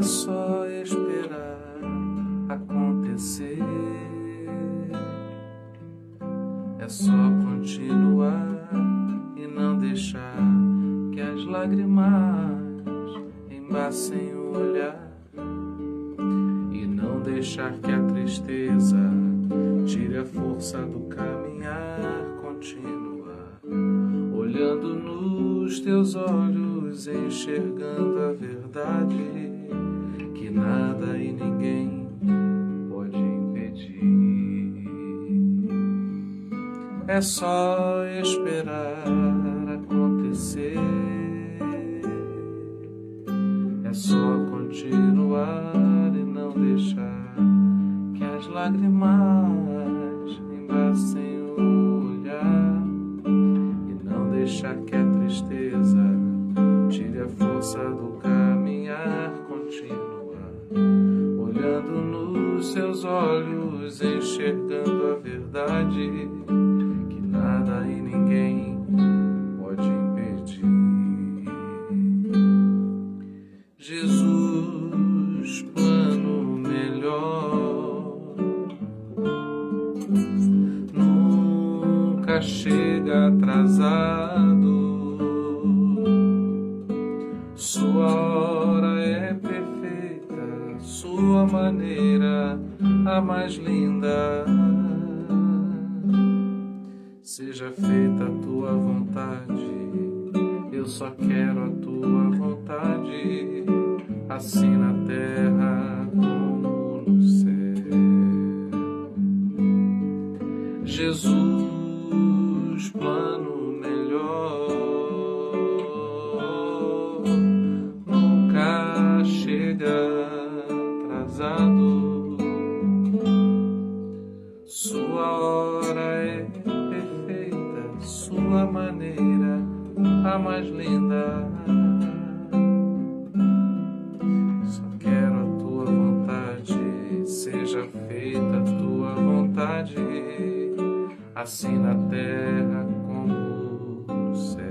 só esperar acontecer, é só continuar e não deixar que as lágrimas embaçem o olhar, e não deixar que a tristeza tire a força do caminhar. Continuar olhando nos teus olhos, enxergando a verdade que nada e ninguém pode impedir. É só esperar acontecer, é só continuar e não deixar que as lágrimas embaçem o olhar, e não deixar que a tristeza tire a força do caminhar. Continuar olhando nos seus olhos, enxergando a verdade que nada e ninguém pode impedir. Jesus, plano melhor, nunca chega atrasado. Sua hora é perfeita, sua maneira a mais linda. Seja feita a tua vontade, eu só quero a tua vontade, assim na terra como no céu. Jesus, plano melhor, nunca chega atrasado. Sua hora é perfeita, sua maneira a mais linda. Só quero a tua vontade, seja feita a tua vontade, assim na terra como no céu.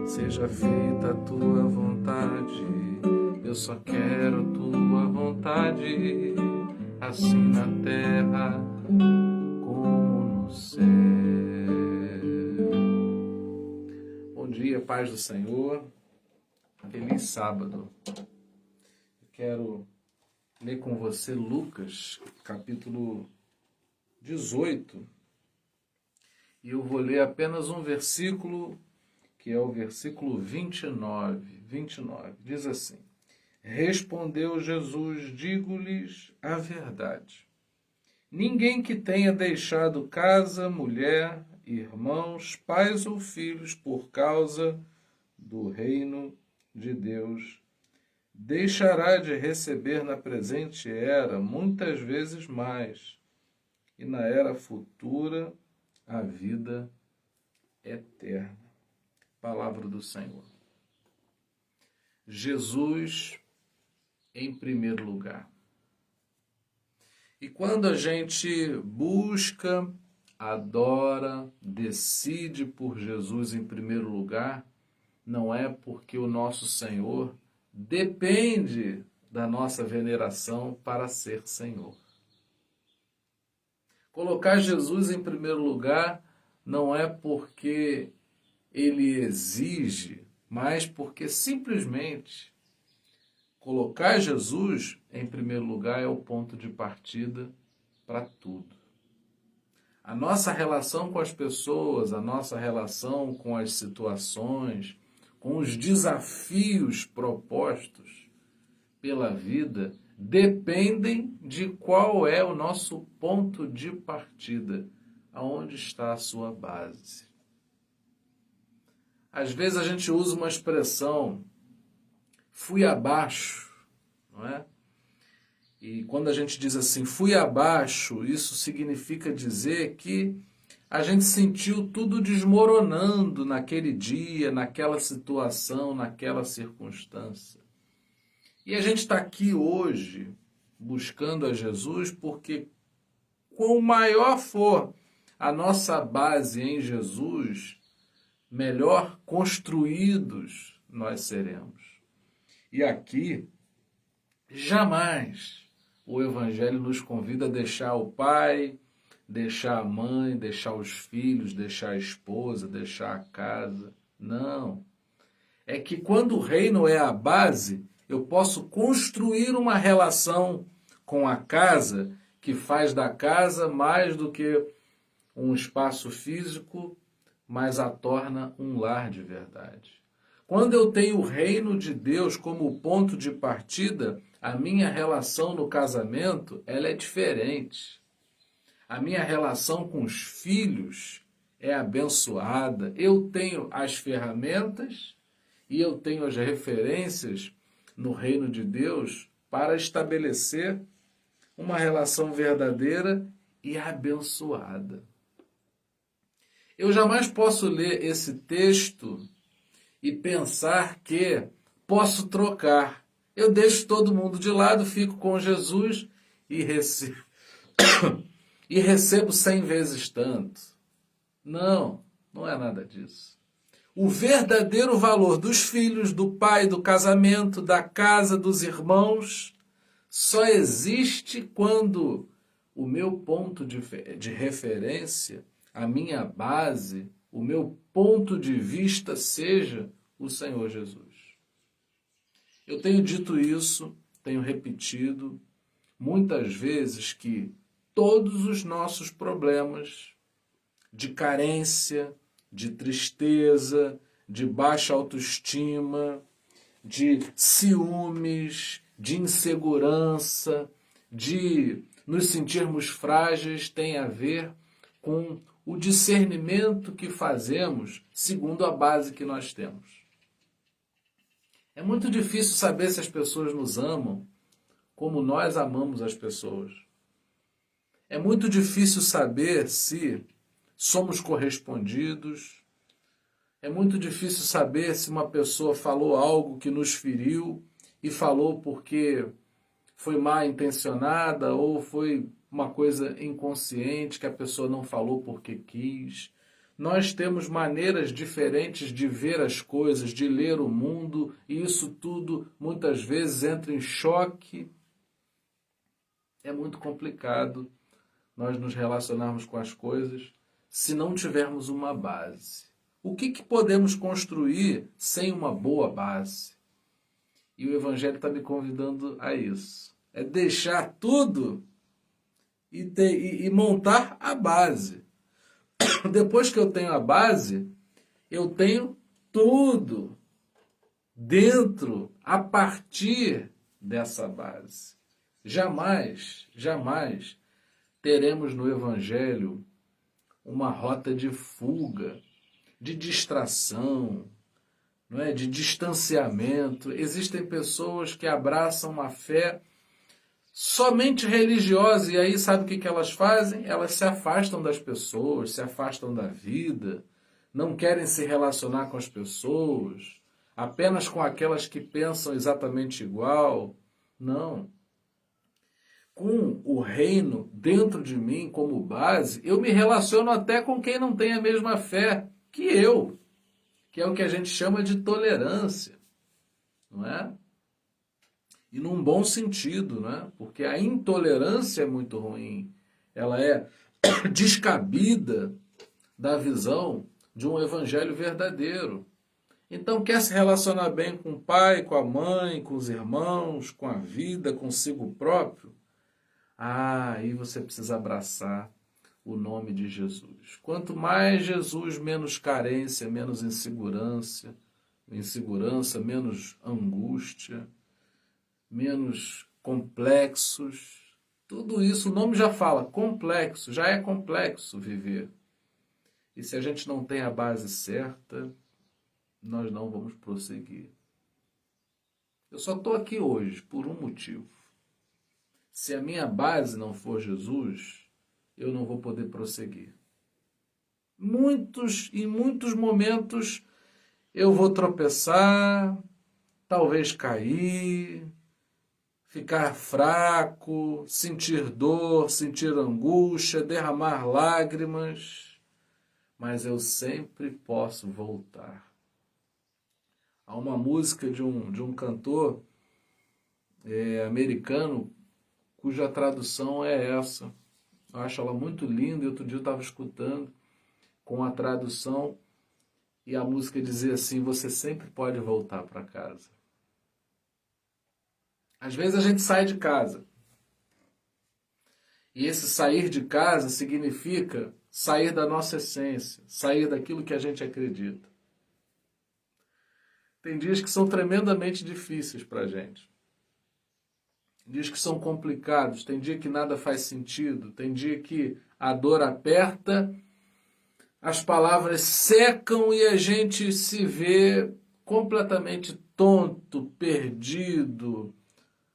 Seja feita a tua vontade, eu só quero a tua vontade, assim na terra como no céu. Bom dia, paz do Senhor. Feliz sábado. Eu quero ler com você Lucas, capítulo 18. E eu vou ler apenas um versículo, que é o versículo 29. Diz assim: Respondeu Jesus, digo-lhes a verdade. Ninguém que tenha deixado casa, mulher, irmãos, pais ou filhos por causa do reino de Deus, deixará de receber na presente era muitas vezes mais, e na era futura a vida eterna. Palavra do Senhor. Jesus em primeiro lugar. E quando a gente busca, adora, decide por Jesus em primeiro lugar, não é porque o nosso Senhor depende da nossa veneração para ser Senhor. Colocar Jesus em primeiro lugar não é porque Ele exige, mas porque simplesmente colocar Jesus em primeiro lugar é o ponto de partida para tudo. A nossa relação com as pessoas, a nossa relação com as situações, com os desafios propostos pela vida, dependem de qual é o nosso ponto de partida, aonde está a sua base. Às vezes a gente usa uma expressão, fui abaixo, não é? E quando a gente diz assim, fui abaixo, isso significa dizer que a gente sentiu tudo desmoronando naquele dia, naquela situação, naquela circunstância. E a gente está aqui hoje buscando a Jesus porque quanto maior for a nossa base em Jesus, melhor construídos nós seremos. E aqui, jamais o Evangelho nos convida a deixar o pai, deixar a mãe, deixar os filhos, deixar a esposa, deixar a casa. Não. É que quando o reino é a base, eu posso construir uma relação com a casa que faz da casa mais do que um espaço físico, mas a torna um lar de verdade. Quando eu tenho o reino de Deus como ponto de partida, a minha relação no casamento, ela é diferente. A minha relação com os filhos é abençoada. Eu tenho as ferramentas e eu tenho as referências no reino de Deus para estabelecer uma relação verdadeira e abençoada. Eu jamais posso ler esse texto e pensar que posso trocar. Eu deixo todo mundo de lado, fico com Jesus e recebo, e recebo 100 vezes tanto. Não, não é nada disso. O verdadeiro valor dos filhos, do pai, do casamento, da casa, dos irmãos, só existe quando o meu ponto de referência, a minha base, o meu ponto de vista seja o Senhor Jesus. Eu tenho dito isso, tenho repetido muitas vezes que todos os nossos problemas de carência, de tristeza, de baixa autoestima, de ciúmes, de insegurança, de nos sentirmos frágeis, tem a ver com o discernimento que fazemos segundo a base que nós temos. É muito difícil saber se as pessoas nos amam como nós amamos as pessoas. É muito difícil saber se somos correspondidos. É muito difícil saber se uma pessoa falou algo que nos feriu e falou porque foi mal intencionada ou foi uma coisa inconsciente que a pessoa não falou porque quis. Nós temos maneiras diferentes de ver as coisas, de ler o mundo, e isso tudo muitas vezes entra em choque. É muito complicado nós nos relacionarmos com as coisas se não tivermos uma base. O que podemos construir sem uma boa base? E o Evangelho está me convidando a isso. É deixar tudo e montar a base. Depois que eu tenho a base, eu tenho tudo dentro, a partir dessa base. Jamais, jamais teremos no Evangelho uma rota de fuga, de distração, não é? De distanciamento. Existem pessoas que abraçam uma fé somente religiosa, e aí sabe o que elas fazem? Elas se afastam das pessoas, se afastam da vida, não querem se relacionar com as pessoas, apenas com aquelas que pensam exatamente igual. Não. Com o reino dentro de mim como base, eu me relaciono até com quem não tem a mesma fé que eu, que é o que a gente chama de tolerância, não é? E num bom sentido, né? Porque a intolerância é muito ruim. Ela é descabida da visão de um evangelho verdadeiro. Então, quer se relacionar bem com o pai, com a mãe, com os irmãos, com a vida, consigo próprio? Aí você precisa abraçar o nome de Jesus. Quanto mais Jesus, menos carência, menos insegurança, menos angústia, menos complexos. Tudo isso, o nome já fala, complexo, já é complexo viver. E se a gente não tem a base certa, nós não vamos prosseguir. Eu só estou aqui hoje por um motivo. Se a minha base não for Jesus, eu não vou poder prosseguir. Em muitos momentos eu vou tropeçar, talvez cair, ficar fraco, sentir dor, sentir angústia, derramar lágrimas, mas eu sempre posso voltar Há uma música de um cantor americano cuja tradução é essa. Eu acho ela muito linda, e outro dia eu estava escutando com a tradução e a música dizia assim: você sempre pode voltar para casa. Às vezes a gente sai de casa. E esse sair de casa significa sair da nossa essência, sair daquilo que a gente acredita. Tem dias que são tremendamente difíceis para a gente. Tem dias que são complicados, tem dia que nada faz sentido, tem dia que a dor aperta, as palavras secam e a gente se vê completamente tonto, perdido,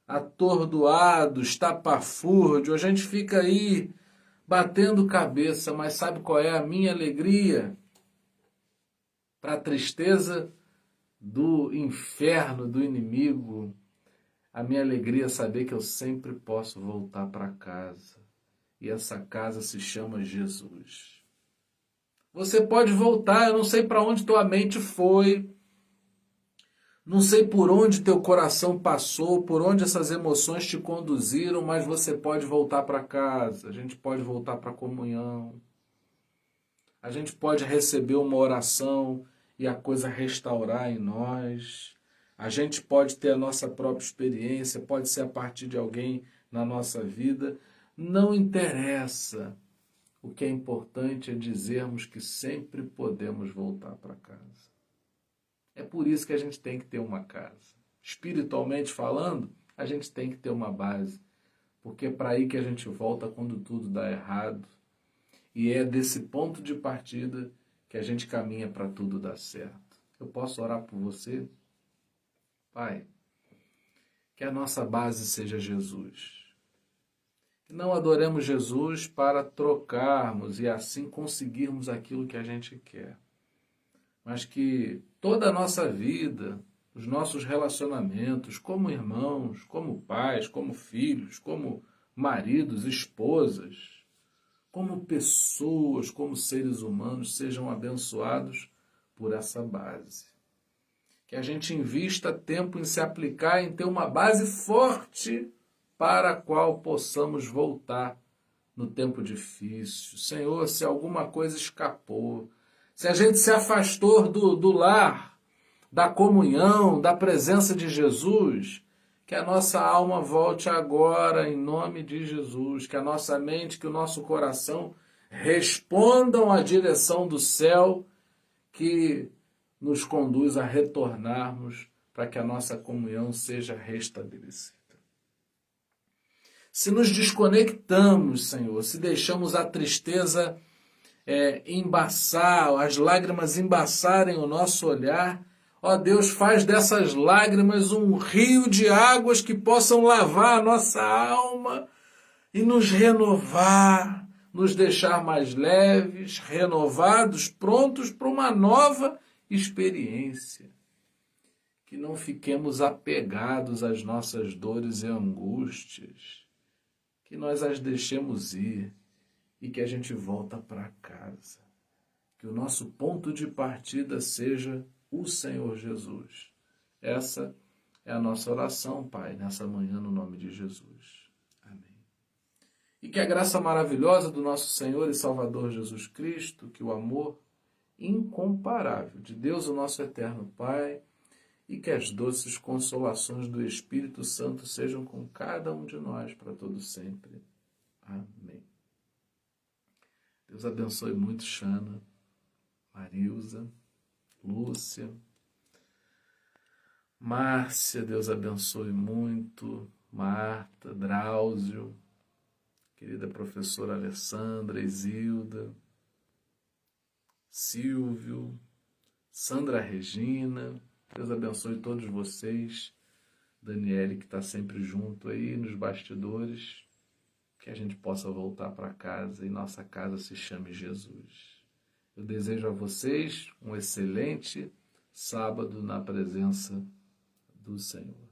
atordoado, estapafúrdio. A gente fica aí batendo cabeça, mas sabe qual é a minha alegria? Para a tristeza do inferno, do inimigo, a minha alegria é saber que eu sempre posso voltar para casa. E essa casa se chama Jesus. Você pode voltar, eu não sei para onde tua mente foi, não sei por onde teu coração passou, por onde essas emoções te conduziram, mas você pode voltar para casa, a gente pode voltar para a comunhão, a gente pode receber uma oração e a coisa restaurar em nós, a gente pode ter a nossa própria experiência, pode ser a partir de alguém na nossa vida, não interessa. O que é importante é dizermos que sempre podemos voltar para casa. É por isso que a gente tem que ter uma casa. Espiritualmente falando, a gente tem que ter uma base. Porque é para aí que a gente volta quando tudo dá errado. E é desse ponto de partida que a gente caminha para tudo dar certo. Eu posso orar por você? Pai, que a nossa base seja Jesus. Que não adoremos Jesus para trocarmos e assim conseguirmos aquilo que a gente quer. Mas que toda a nossa vida, os nossos relacionamentos, como irmãos, como pais, como filhos, como maridos, esposas, como pessoas, como seres humanos, sejam abençoados por essa base. Que a gente invista tempo em se aplicar, em ter uma base forte para a qual possamos voltar no tempo difícil. Senhor, se alguma coisa escapou, se a gente se afastou do lar, da comunhão, da presença de Jesus, que a nossa alma volte agora em nome de Jesus, que a nossa mente, que o nosso coração respondam à direção do céu que nos conduz a retornarmos para que a nossa comunhão seja restabelecida. Se nos desconectamos, Senhor, se deixamos a tristeza embaçar, as lágrimas embaçarem o nosso olhar, ó Deus, faz dessas lágrimas um rio de águas que possam lavar a nossa alma e nos renovar, nos deixar mais leves, renovados, prontos para uma nova experiência. Que não fiquemos apegados às nossas dores e angústias, que nós as deixemos ir e que a gente volta para casa. Que o nosso ponto de partida seja o Senhor Jesus. Essa é a nossa oração, Pai, nessa manhã, no nome de Jesus. Amém. E que a graça maravilhosa do nosso Senhor e Salvador Jesus Cristo, que o amor incomparável de Deus, o nosso eterno Pai, e que as doces consolações do Espírito Santo sejam com cada um de nós para todo sempre. Amém. Deus abençoe muito Xana, Marilza, Lúcia, Márcia, Deus abençoe muito, Marta, Drauzio, querida professora Alessandra, Isilda, Silvio, Sandra Regina, Deus abençoe todos vocês, Daniele que está sempre junto aí nos bastidores, que a gente possa voltar para casa e nossa casa se chame Jesus. Eu desejo a vocês um excelente sábado na presença do Senhor.